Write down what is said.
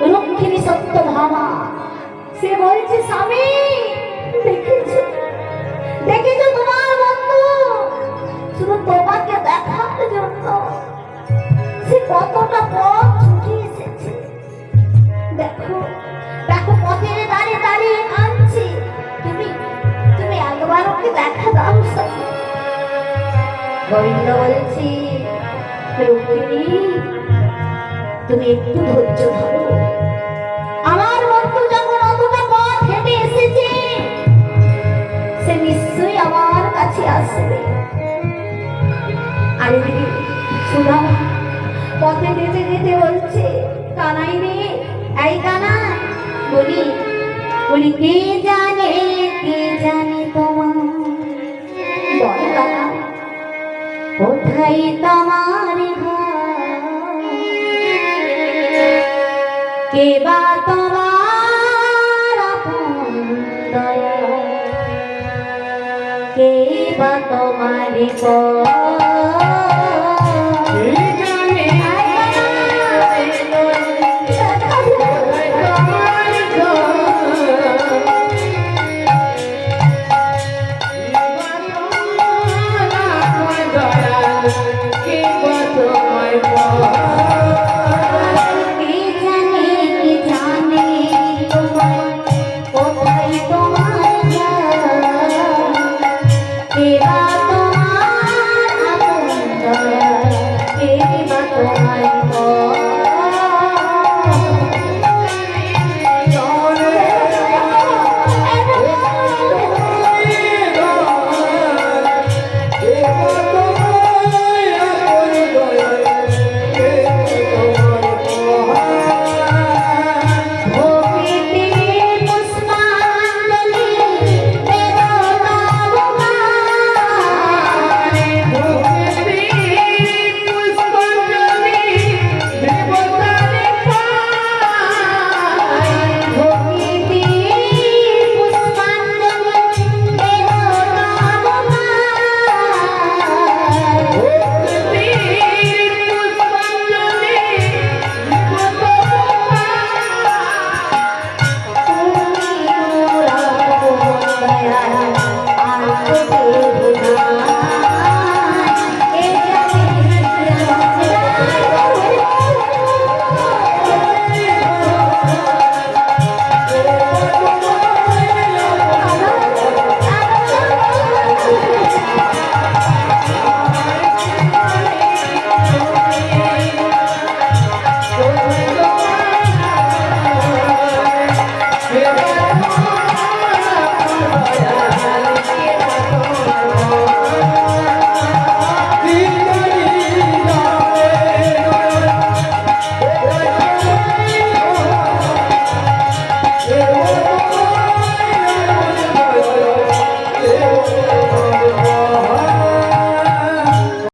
রক্ষিণী সত্যভামা সে বলছে, স্বামী দেখেছো দেখেছো তোমার বন্ধু শুধু তোমাকে দেখার জন্য সে কতটা পথ ছুটে এসেছে। দেখো দেখো পথের দাঁড়িয়ে দাঁড়িয়ে কাঁদছে। তুমি তুমি একবার ওকে দেখা দাও স্বামী। গোবিন্দ বলছি, রুক্মিণী তুমি একটু ধৈর্য ধরো। আমার বন্ধু যখন অতটা পথ হেঁটে এসেছে সে নিশ্চয়ই আমার কাছে আসবে। আর এদিকে সুদামা পথে যেতে যেতে বলছে, কানাই রে, এই কানাই, বলি বলি কে জানে তোমার, বল কানাই কোথায় তোমার ঘর, কে বা তোমার আপন দয়া, কে বা তোমার পর।